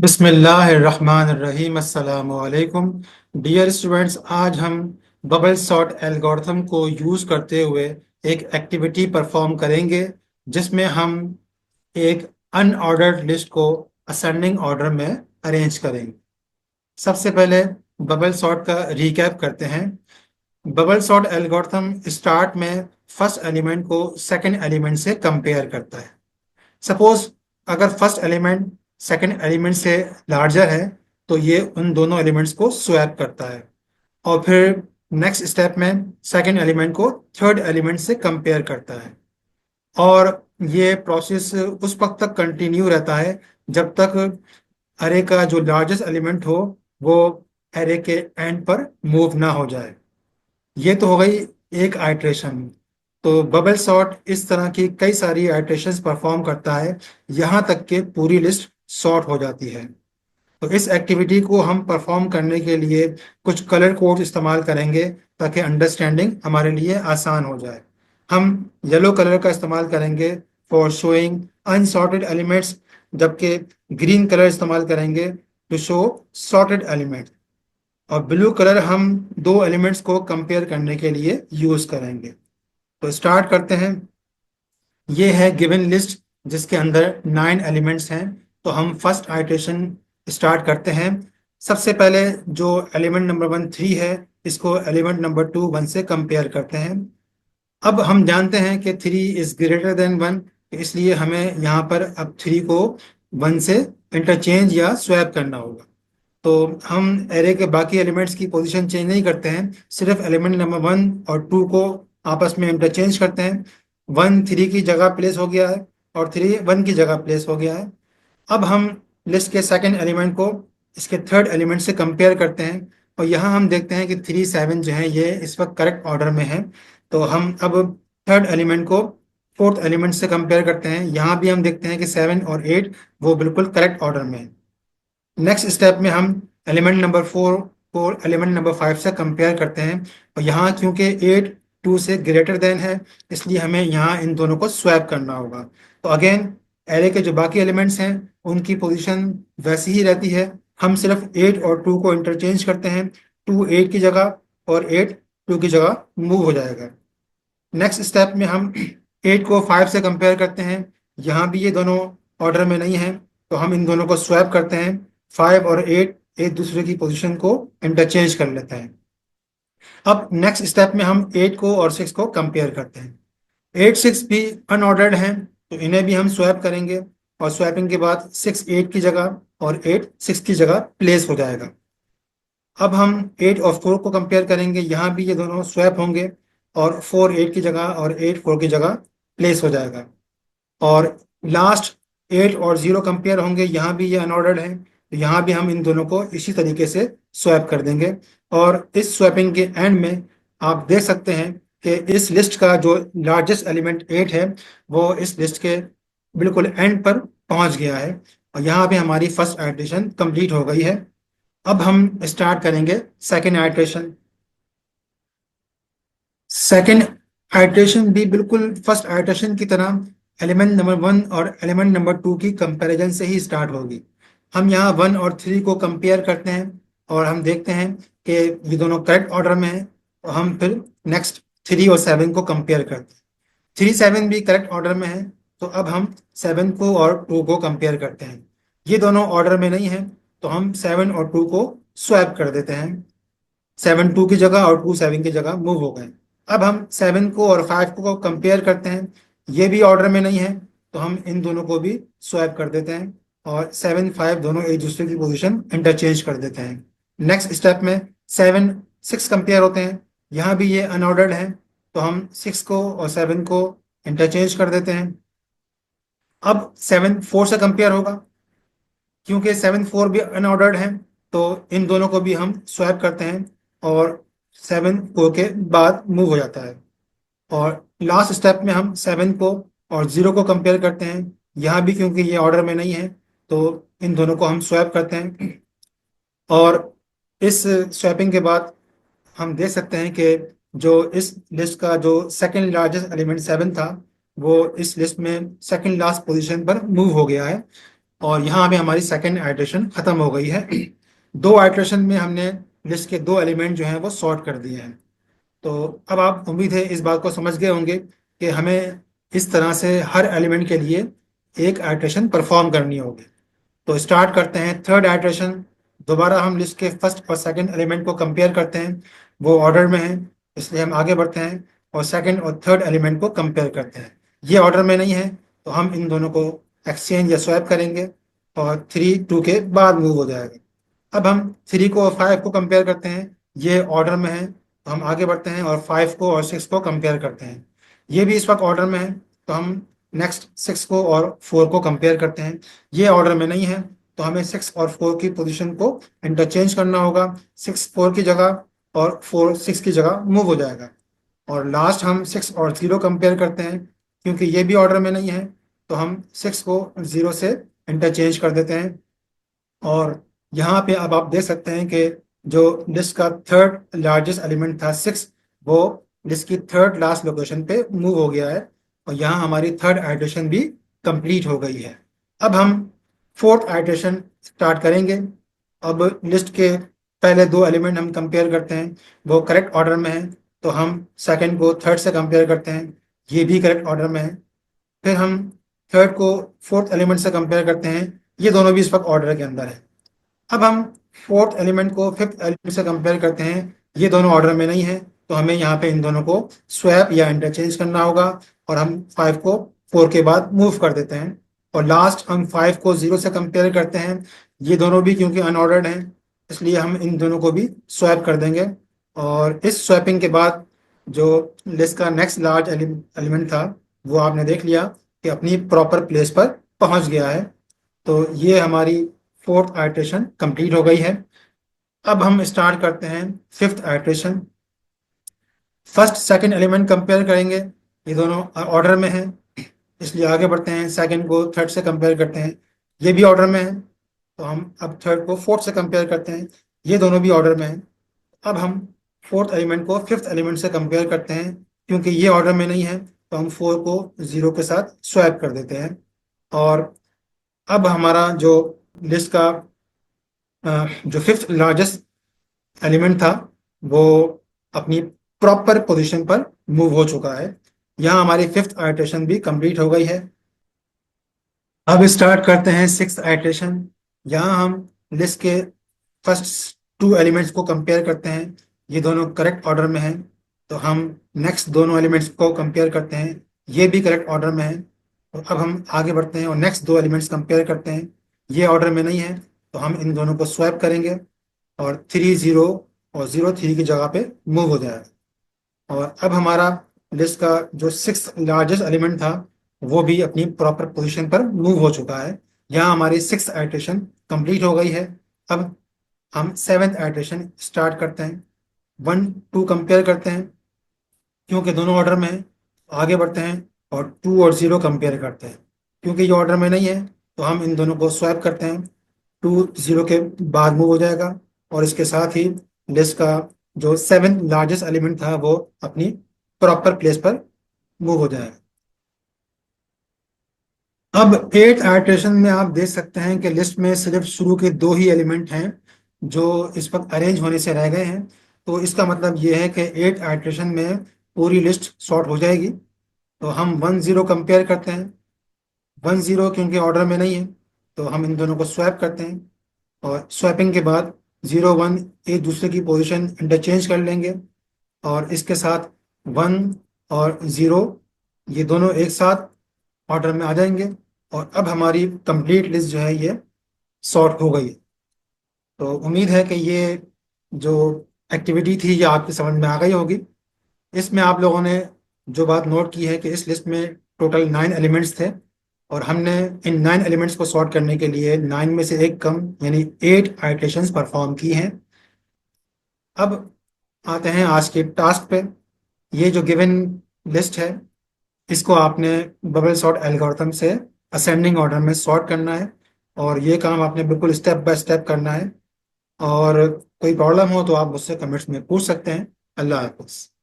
बिस्मिल्लाहिर्रहमानिर्रहीम अस्सलामु अलैकुम। डियर स्टूडेंट्स, आज हम बबल सॉर्ट एल्गोरिथम को यूज़ करते हुए एक एक्टिविटी परफॉर्म करेंगे जिसमें हम एक अनऑर्डर्ड लिस्ट को असेंडिंग ऑर्डर में अरेंज करेंगे। सबसे पहले बबल सॉर्ट का रिकैप करते हैं। बबल सॉर्ट एल्गोरिथम स्टार्ट में फर्स्ट एलिमेंट को सेकंड एलिमेंट से कंपेयर करता है। सपोज अगर फर्स्ट एलिमेंट सेकंड एलिमेंट से लार्जर है तो ये उन दोनों एलिमेंट्स को स्वैप करता है, और फिर नेक्स्ट स्टेप में सेकंड एलिमेंट को थर्ड एलिमेंट से कंपेयर करता है। और ये प्रोसेस उस वक्त तक कंटिन्यू रहता है जब तक अरे का जो लार्जेस्ट एलिमेंट हो वो अरे के एंड पर मूव ना हो जाए। ये तो हो गई एक आइट्रेशन। तो बबल सॉर्ट इस तरह की कई सारी आइट्रेशंस परफॉर्म करता है यहाँ तक कि पूरी लिस्ट सॉर्ट हो जाती है। तो इस एक्टिविटी को हम परफॉर्म करने के लिए कुछ कलर कोड इस्तेमाल करेंगे ताकि अंडरस्टैंडिंग हमारे लिए आसान हो जाए। हम येलो कलर का इस्तेमाल करेंगे फॉर शोइंग अनसॉर्टेड एलिमेंट्स, जबकि ग्रीन कलर इस्तेमाल करेंगे टू शो सॉर्टेड एलिमेंट्स, और ब्लू कलर हम दो एलिमेंट्स को कंपेयर करने के लिए यूज करेंगे। तो स्टार्ट करते हैं। ये है गिवन लिस्ट जिसके अंदर 9 एलिमेंट्स हैं। तो हम फर्स्ट आइट्रेशन स्टार्ट करते हैं। सबसे पहले जो एलिमेंट नंबर 1 3 है, इसको एलिमेंट नंबर 2 1 से कंपेयर करते हैं। अब हम जानते हैं कि 3 इज ग्रेटर देन 1, इसलिए हमें यहाँ पर अब 3 को 1 से इंटरचेंज या स्वैप करना होगा। तो हम एरे के बाकी एलिमेंट्स की पोजीशन चेंज नहीं करते हैं, सिर्फ एलिमेंट नंबर 1 और 2 को आपस में इंटरचेंज करते हैं। 1 3 की जगह प्लेस हो गया है और 3 1 की जगह प्लेस हो गया है। अब हम लिस्ट के सेकंड एलिमेंट को इसके थर्ड एलिमेंट से कंपेयर करते हैं, और यहाँ हम देखते हैं कि 3 7 जो है ये इस वक्त करेक्ट ऑर्डर में है। तो हम अब थर्ड एलिमेंट को फोर्थ एलिमेंट से कंपेयर करते हैं। यहाँ भी हम देखते हैं कि 7 और 8 वो बिल्कुल करेक्ट ऑर्डर में है। नेक्स्ट स्टेप में हम एलिमेंट नंबर 4 को एलिमेंट नंबर 5 से कंपेयर करते हैं, और यहाँ क्योंकि 8 2 से ग्रेटर देन है इसलिए हमें यहाँ इन दोनों को स्वैप करना होगा। तो अगेन एरे के जो बाकी एलिमेंट्स हैं उनकी पोजीशन वैसी ही रहती है, हम सिर्फ 8 और 2 को इंटरचेंज करते हैं। 2 8 की जगह और 8 2 की जगह मूव हो जाएगा। नेक्स्ट स्टेप में हम 8 को 5 से कंपेयर करते हैं। यहाँ भी ये दोनों ऑर्डर में नहीं है, तो हम इन दोनों को स्वैप करते हैं। 5 और 8 एक दूसरे की पोजीशन को इंटरचेंज कर लेते हैं। अब नेक्स्ट स्टेप में हम 8 को और 6 को कंपेयर करते हैं। 8 6 भी अनऑर्डर्ड हैं, तो इन्हें भी हम स्वैप करेंगे, और स्वैपिंग के बाद 6 8 की जगह और 8 6 की जगह प्लेस हो जाएगा। अब हम 8 और 4 को कंपेयर करेंगे। यहाँ भी ये दोनों स्वैप होंगे, और 4 8 की जगह और 8 4 की जगह प्लेस हो जाएगा। और लास्ट 8 और 0 कंपेयर होंगे। यहाँ भी ये अनऑर्डर्ड है, तो यहाँ भी हम इन दोनों को इसी तरीके से स्वैप कर देंगे। और इस स्वैपिंग के एंड में आप देख सकते हैं कि इस लिस्ट का जो लार्जेस्ट एलिमेंट 8 है वो इस लिस्ट के बिल्कुल एंड पर पहुंच गया है, और यहाँ पे हमारी फर्स्ट आइट्रेशन कंप्लीट हो गई है। अब हम स्टार्ट करेंगे सेकेंड आइट्रेशन। सेकेंड आइट्रेशन भी बिल्कुल फर्स्ट आइट्रेशन की तरह एलिमेंट नंबर 1 और एलिमेंट नंबर 2 की कंपैरिजन से ही स्टार्ट होगी। हम यहाँ 1 और 3 को कंपेयर करते हैं, और हम देखते हैं कि ये दोनों करेक्ट ऑर्डर में हैं। और हम फिर नेक्स्ट 3 और 7 को कंपेयर करते हैं। 3 7 भी करेक्ट ऑर्डर में है, तो अब हम 7 को और 2 को कंपेयर करते हैं। ये दोनों ऑर्डर में नहीं है, तो हम 7 और 2 को स्वैप कर देते हैं। 7 2 की जगह और 2 7 की जगह मूव हो गए। अब हम 7 को और 5 को कंपेयर करते हैं। ये भी ऑर्डर में नहीं है, तो हम इन दोनों को भी स्वैप कर देते हैं, और 7 5 दोनों एक दूसरे की पोजीशन इंटरचेंज कर देते हैं। नेक्स्ट स्टेप में 7 6 कंपेयर होते हैं। यहाँ भी ये अनऑर्डर्ड है, तो हम 6 को और 7 को इंटरचेंज कर देते हैं। अब 7 4 से कंपेयर होगा, क्योंकि 7 4 भी अनऑर्डर्ड है, तो इन दोनों को भी हम स्वैप करते हैं, और 7 4 के बाद मूव हो जाता है। और लास्ट स्टेप में हम 7 को और 0 को कंपेयर करते हैं। यहाँ भी क्योंकि ये ऑर्डर में नहीं है, तो इन दोनों को हम स्वैप करते हैं। और इस स्वैपिंग के बाद हम देख सकते हैं कि जो इस लिस्ट का जो सेकंड लार्जेस्ट एलिमेंट 7 था वो इस लिस्ट में सेकंड लास्ट पोजीशन पर मूव हो गया है। और यहाँ पे हमारी सेकेंड आइट्रेशन खत्म हो गई है। दो आइट्रेशन में हमने लिस्ट के दो एलिमेंट जो हैं वो सॉर्ट कर दिए हैं। तो अब आप उम्मीद है इस बात को समझ गए होंगे कि हमें इस तरह से हर एलिमेंट के लिए एक आइट्रेशन परफॉर्म करनी होगी। तो स्टार्ट करते हैं थर्ड आइट्रेशन। दोबारा हम लिस्ट के फर्स्ट और सेकंड एलिमेंट को कंपेयर करते हैं। वो ऑर्डर में है, इसलिए हम आगे बढ़ते हैं और सेकंड और थर्ड एलिमेंट को कंपेयर करते हैं। ये ऑर्डर में नहीं है, तो हम इन दोनों को एक्सचेंज या स्वैप करेंगे और 3 2 के बाद मूव हो जाएगा। अब हम 3 को और 5 को कंपेयर करते हैं। ये ऑर्डर में है, तो हम आगे बढ़ते हैं और 5 को और 6 को कंपेयर करते हैं। ये भी इस वक्त ऑर्डर में है, तो हम नेक्स्ट 6 को और 4 को कंपेयर करते हैं। ये ऑर्डर में नहीं है, तो हमें 6 और 4 की पोजीशन को इंटरचेंज करना होगा। 6 4 की जगह और 4 6 की जगह मूव हो जाएगा। और लास्ट हम 6 और 0 कंपेयर करते हैं। क्योंकि ये भी ऑर्डर में नहीं है, तो हम 6 को 0 से इंटरचेंज कर देते हैं। और यहाँ पे अब आप देख सकते हैं कि जो लिस्ट का थर्ड लार्जेस्ट एलिमेंट था 6, वो लिस्ट की थर्ड लास्ट लोकेशन पे मूव हो गया है। और यहाँ हमारी थर्ड आइट्रेशन भी कंप्लीट हो गई है। अब हम फोर्थ आइट्रेशन स्टार्ट करेंगे। अब लिस्ट के पहले दो एलिमेंट हम कंपेयर करते हैं, वो करेक्ट ऑर्डर में है, तो हम सेकंड को थर्ड से कंपेयर करते हैं। ये भी करेक्ट ऑर्डर में है। फिर हम थर्ड को फोर्थ एलिमेंट से कंपेयर करते हैं। ये दोनों भी इस वक्त ऑर्डर के अंदर है। अब हम फोर्थ एलिमेंट को फिफ्थ एलिमेंट से कंपेयर करते हैं। ये दोनों ऑर्डर में नहीं है, तो हमें यहाँ पे इन दोनों को स्वैप या इंटरचेंज करना होगा। और हम 5 को 4 के बाद मूव कर देते हैं। और लास्ट हम 5 को 0 से कंपेयर करते हैं। ये दोनों भी क्योंकि अनऑर्डर्ड हैं, इसलिए हम इन दोनों को भी स्वैप कर देंगे। और इस स्वैपिंग के बाद जो लिस्ट का नेक्स्ट लार्ज एलिमेंट था, वो आपने देख लिया कि अपनी प्रॉपर प्लेस पर पहुंच गया है। तो ये हमारी फोर्थ आइट्रेशन कंप्लीट हो गई है। अब हम स्टार्ट करते हैं fifth iteration. First second element compare करेंगे। ये दोनों ऑर्डर में हैं, इसलिए आगे बढ़ते हैं। सेकंड को थर्ड से कंपेयर करते हैं। ये भी ऑर्डर में है, तो हम अब थर्ड को फोर्थ से कंपेयर करते हैं। ये दोनों भी ऑर्डर में हैं। अब हम फोर्थ एलिमेंट को फिफ्थ एलिमेंट से कंपेयर करते हैं। क्योंकि ये ऑर्डर में नहीं है, तो हम 4 को 0 के साथ स्वैप कर देते हैं। और अब हमारा जो लिस्ट का जो फिफ्थ लार्जेस्ट एलिमेंट था, वो अपनी प्रॉपर पोजीशन पर मूव हो चुका है। यहाँ हमारी फिफ्थ आइट्रेशन भी कंप्लीट हो गई है। अब स्टार्ट करते हैं सिक्स्थ आइट्रेशन। यहाँ हम लिस्ट के फर्स्ट 2 एलिमेंट्स को कंपेयर करते हैं। ये दोनों करेक्ट ऑर्डर में हैं, तो हम नेक्स्ट दोनों एलिमेंट्स को कंपेयर करते हैं। ये भी करेक्ट ऑर्डर में है। तो अब हम आगे बढ़ते हैं और नेक्स्ट दो एलिमेंट्स कंपेयर करते हैं। ये ऑर्डर में नहीं है, तो हम इन दोनों को स्वैप करेंगे और 3 0 और 0 3 की जगह पे मूव हो जाएगा। और अब हमारा लिस्ट का जो सिक्स लार्जेस्ट एलिमेंट था, वो भी अपनी प्रॉपर पोजीशन पर मूव हो चुका है। यहाँ हमारी सिक्स आइट्रेशन कंप्लीट हो गई है। अब हम सेवेंथ आइट्रेशन स्टार्ट करते हैं। 1 2 कंपेयर करते हैं। क्योंकि दोनों ऑर्डर में है, आगे बढ़ते हैं और 2 और 0 कंपेयर करते हैं। क्योंकि ये ऑर्डर में नहीं है, तो हम इन दोनों को स्वैप करते हैं। 2 0 के बाद मूव हो जाएगा। और इसके साथ ही लिस्ट का जो सेवन लार्जेस्ट एलिमेंट था, वो अपनी प्रॉपर प्लेस पर मूव हो जाएगा। अब एट आइट्रेशन में आप देख सकते हैं कि लिस्ट में सिर्फ शुरू के दो ही एलिमेंट हैं जो इस वक्त अरेंज होने से रह गए हैं। तो इसका मतलब ये है कि एट आइट्रेशन में पूरी लिस्ट सॉर्ट हो जाएगी। तो हम 1 0 कंपेयर करते हैं। 1 0 क्योंकि ऑर्डर में नहीं है, तो हम इन दोनों को स्वैप करते हैं। और स्वैपिंग के बाद 0 1 एक दूसरे की पोजीशन इंटरचेंज कर लेंगे। और इसके साथ 1 और 0 ये दोनों एक साथ ऑर्डर में आ जाएंगे। और अब हमारी कंप्लीट लिस्ट जो है ये सॉर्ट हो गई है। तो उम्मीद है कि ये जो एक्टिविटी थी ये आपकी समझ में आ गई होगी। इसमें आप लोगों ने जो बात नोट की है कि इस लिस्ट में टोटल 9 एलिमेंट्स थे, और हमने इन 9 एलिमेंट्स को सॉर्ट करने के लिए 9 में से एक कम यानी 8 आइट्रेशंस परफॉर्म की हैं। अब आते हैं आज के टास्क पे। ये जो गिवन लिस्ट है, इसको आपने बबल सॉर्ट एल्गोरिथम से असेंडिंग ऑर्डर में सॉर्ट करना है। और ये काम आपने बिल्कुल स्टेप बाय स्टेप करना है। और कोई प्रॉब्लम हो तो आप मुझसे कमेंट्स में पूछ सकते हैं। अल्लाह हाफ़िज़।